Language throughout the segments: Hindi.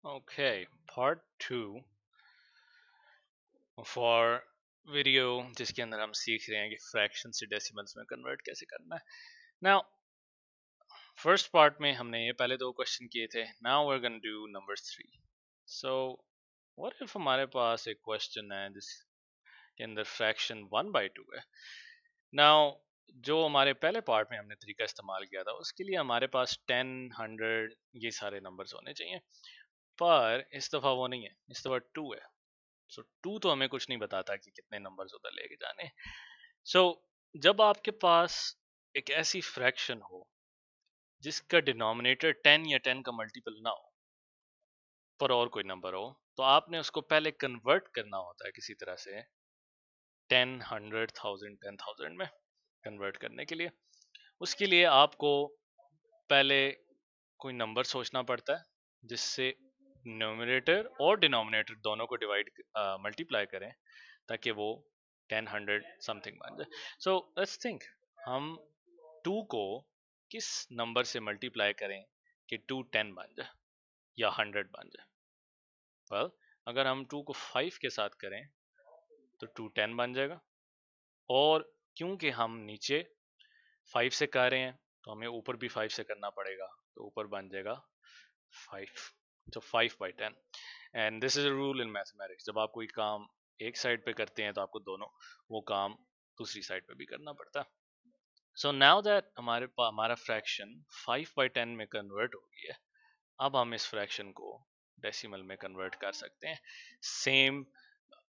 ओके, पार्ट 2 फॉर वीडियो जिसके अंदर हम सीख रहे हैं कि फ्रैक्शन से डेसिमल्स में कन्वर्ट कैसे करना है। नाउ फर्स्ट पार्ट में हमने ये पहले दो क्वेश्चन किए थे। Now we are gonna do number 3। So what if हमारे पास एक क्वेश्चन है जिसके अंदर फ्रैक्शन 1/2 है। नाउ जो हमारे पहले पार्ट में हमने तरीका इस्तेमाल किया था उसके लिए हमारे पास 10, 100 ये सारे नंबर्स होने चाहिए, पर इस दफ़ा वो नहीं है, इस दफ़ा 2 है। सो 2 तो हमें कुछ नहीं बताता कि कितने नंबर्स उधर लेके जाने। सो जब आपके पास एक ऐसी फ्रैक्शन हो जिसका डिनोमिनेटर 10 या 10 का मल्टीपल ना हो, पर और कोई नंबर हो, तो आपने उसको पहले कन्वर्ट करना होता है किसी तरह से 10, 100, 1000, 10,000 में कन्वर्ट करने के लिए। उसके लिए आपको पहले कोई नंबर सोचना पड़ता है जिससे न्यूमरेटर और डिनोमिनेटर दोनों को डिवाइड मल्टीप्लाई करें ताकि वो 10, 100 समथिंग बन जाए। सो लेट्स थिंक हम 2 को किस नंबर से मल्टीप्लाई करें कि 2 10 बन जाए या 100 बन जाए। वेल, अगर हम 2 को 5 के साथ करें तो 2 10 बन जाएगा, और क्योंकि हम नीचे 5 से कर रहे हैं तो हमें ऊपर भी 5 से करना पड़ेगा, तो ऊपर बन जाएगा 5, तो 5/10। And this is a rule in mathematics, जब आप कोई काम एक साइड पे करते हैं तो आपको दोनों वो काम दूसरी साइड पे भी करना पड़ता है। सो नाउ दैट हमारा फ्रैक्शन 5/10 में कन्वर्ट हो गया है, अब हम इस फ्रैक्शन को डेसिमल में कन्वर्ट कर सकते हैं, सेम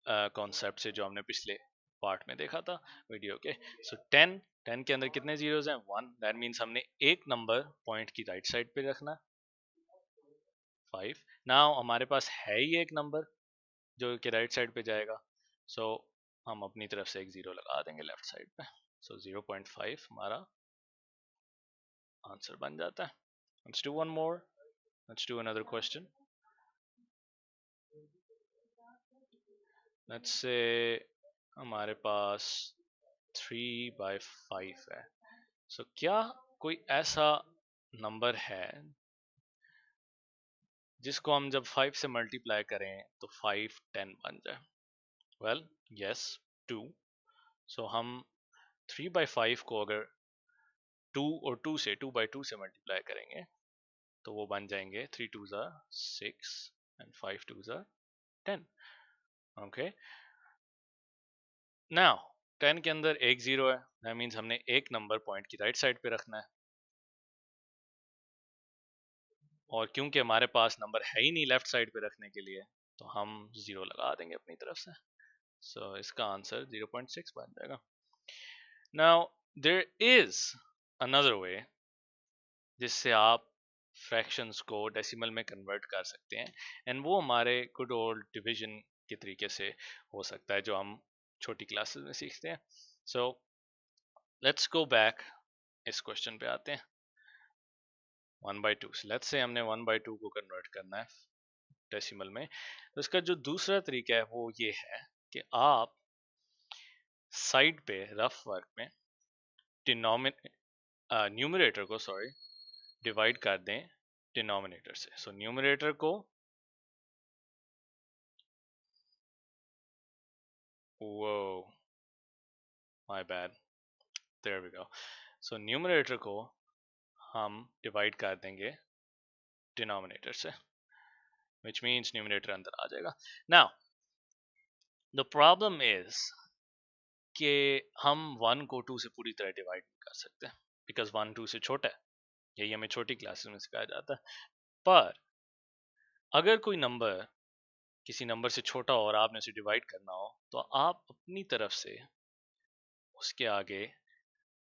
कॉन्सेप्ट से जो हमने पिछले पार्ट में देखा था वीडियो के। सो 10 के अंदर कितने जीरोस हैं? 1। दैट मीन्स हमने एक नंबर पॉइंट की राइट साइड पे रखना, 5। नाउ हमारे पास है ही एक नंबर जो कि राइट साइड पे जाएगा, सो हम अपनी तरफ से एक जीरो लगा देंगे लेफ्ट साइड पे। सो 0.5 हमारा आंसर बन जाता है। Let's do one more, let's do another question. Let's say हमारे पास 3/5 है। सो क्या कोई ऐसा नंबर है जिसको हम जब 5 से मल्टीप्लाई करें तो 5 10 बन जाए? Well yes, 2। सो हम 3/5 को अगर 2 और 2 से मल्टीप्लाई करेंगे तो वो बन जाएंगे 3 2s are 6 and 5 2s are 10। Okay, now 10 के अंदर एक जीरो है, दैट मीन्स हमने एक नंबर पॉइंट की राइट साइड पे रखना है, और क्योंकि हमारे पास नंबर है ही नहीं लेफ्ट साइड पे रखने के लिए तो हम जीरो लगा देंगे अपनी तरफ से। सो इसका आंसर 0.6 बन जाएगा। Now there is another way जिससे आप फ्रैक्शंस को डेसिमल में कन्वर्ट कर सकते हैं, एंड वो हमारे गुड ओल्ड डिवीजन के तरीके से हो सकता है जो हम छोटी क्लासेस में सीखते हैं। सो लेट्स गो बैक, इस क्वेश्चन पे आते हैं। 1/2, लेट्स से हमने 1/2 को कन्वर्ट करना है डेसिमल में, तो इसका जो दूसरा तरीका है वो ये है कि आप साइड पे रफ वर्क में न्यूमरेटर को डिवाइड कर दें डिनोमिनेटर से। सो न्यूमरेटर को वो my bad, there we go. So numerator को हम डिवाइड कर देंगे डिनोमिनेटर से, which means न्यूमरेटर अंदर आ जाएगा। नाउ द प्रॉब्लम इज कि हम 1 को 2 से पूरी तरह डिवाइड नहीं कर सकते, बिकॉज 1 2 से छोटा है, यही हमें छोटी क्लासेस में सिखाया जाता है। पर अगर कोई नंबर किसी नंबर से छोटा हो और आपने उसे डिवाइड करना हो तो आप अपनी तरफ से उसके आगे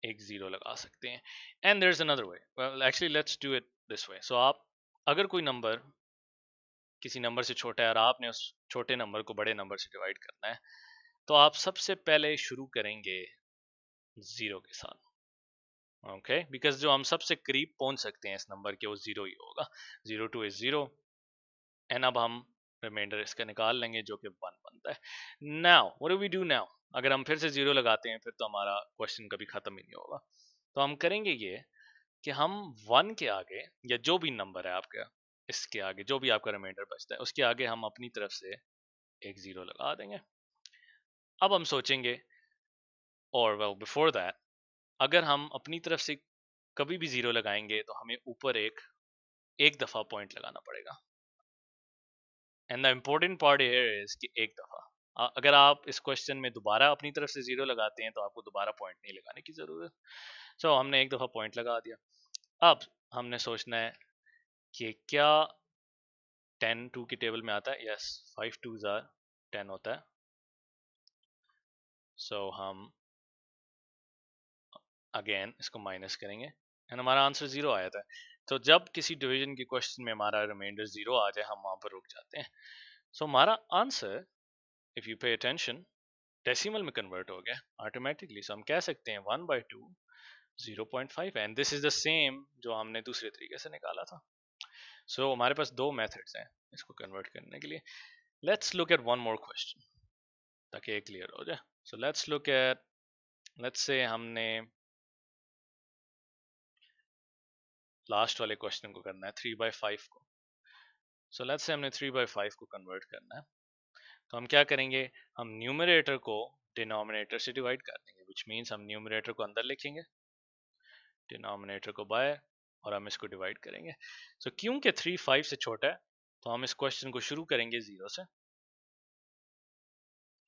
एक जीरो लगा सकते हैं। And there is another way, well actually let's do it this way. So आप अगर कोई नंबर किसी नंबर से छोटा है और आपने उस छोटे नंबर को बड़े नंबर से डिवाइड करना है, तो आप सबसे पहले शुरू करेंगे जीरो के साथ। ओके, बिकॉज जो हम सबसे करीब पहुंच सकते हैं इस नंबर के वो जीरो ही होगा। 0 2 इज 0, एंड अब हम रिमाइंडर इसका निकाल लेंगे जो कि 1 बनता है। Now what do we do now? अगर हम फिर से जीरो लगाते हैं फिर तो हमारा क्वेश्चन कभी खत्म ही नहीं होगा। तो हम करेंगे ये कि हम 1 के आगे या जो भी नंबर है आपका इसके आगे जो भी आपका रिमाइंडर बचता है उसके आगे हम अपनी तरफ से एक 0 लगा देंगे। अब हम सोचेंगे, और वेल बिफोर दैट, अगर हम अपनी तरफ से कभी भी 0 लगाएंगे तो हमें ऊपर एक दफा पॉइंट लगाना पड़ेगा। And the important part here is कि एक दफा, अगर आप इस क्वेश्चन में दोबारा अपनी तरफ से 0 लगाते हैं तो आपको दोबारा पॉइंट नहीं लगाने की जरूरत। सो हमने एक दफा पॉइंट लगा दिया। अब हमने सोचना है कि क्या 10 2 की टेबल में आता है? यस, 5 2s are 10 होता है। सो हम अगेन इसको माइनस करेंगे एंड हमारा आंसर 0 आया था। तो जब किसी डिवीजन के क्वेश्चन में हमारा रिमाइंडर 0 आ जाए हम वहां पर रुक जाते हैं। सो हमारा answer, if you pay attention, decimal में कन्वर्ट हो गया ऑटोमेटिकली। सो हम कह सकते हैं 1/2 0.5, and this is the same जो हमने दूसरे तरीके से निकाला था। सो हमारे पास दो मेथड्स हैं इसको कन्वर्ट करने के लिए। Let's look at one more question ताकि ये क्लियर हो जाए। So let's look at, let's say हमने लास्ट वाले क्वेश्चन को करना है 3/5 को। सो लेट्स से हमने 3/5 को कन्वर्ट करना है, तो हम क्या करेंगे, हम न्यूमरेटर को डिनोमिनेटर से डिवाइड कर देंगे, विच मीन्स हम न्यूमरेटर को अंदर लिखेंगे, डिनोमिनेटर को बाहर, और हम इसको डिवाइड करेंगे। सो क्योंकि 3 5 से छोटा है तो हम इस क्वेश्चन को शुरू करेंगे 0 से,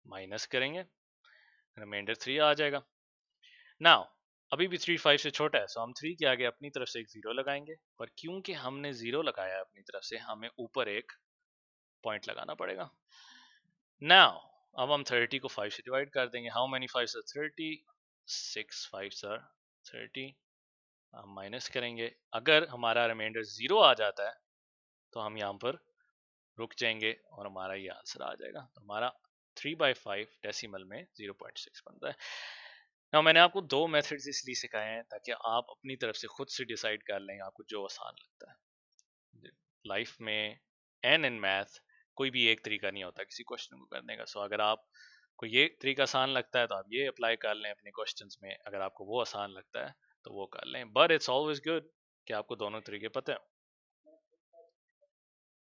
माइनस करेंगे, रिमाइंडर 3 आ जाएगा। नाउ अभी भी 3 5 से छोटा है, सो हम 3 के आगे अपनी तरफ से एक 0 लगाएंगे, पर क्योंकि हमने 0 लगाया है अपनी तरफ से हमें ऊपर एक पॉइंट लगाना पड़ेगा। नाउ अब हम 30 को 5 से डिवाइड कर देंगे। How many 5s are 30? 6 5s are 30। हम माइनस करेंगे, अगर हमारा रिमाइंडर 0 आ जाता है तो हम यहाँ पर रुक जाएंगे और हमारा ये आंसर आ जाएगा। तो हमारा 3/5 डेसिमल में 0.6 बनता है। ना मैंने आपको दो मेथड्स इसलिए सिखाए हैं ताकि आप अपनी तरफ से खुद से डिसाइड कर लें आपको जो आसान लगता है। लाइफ में एंड इन मैथ कोई भी एक तरीका नहीं होता किसी क्वेश्चन को करने का। सो अगर आप को ये तरीका आसान लगता है तो आप ये अप्लाई कर लें अपने क्वेश्चंस में, अगर आपको वो आसान लगता है तो वो कर लें, बट इट्स ऑलवेज गुड कि आपको दोनों तरीके पता है।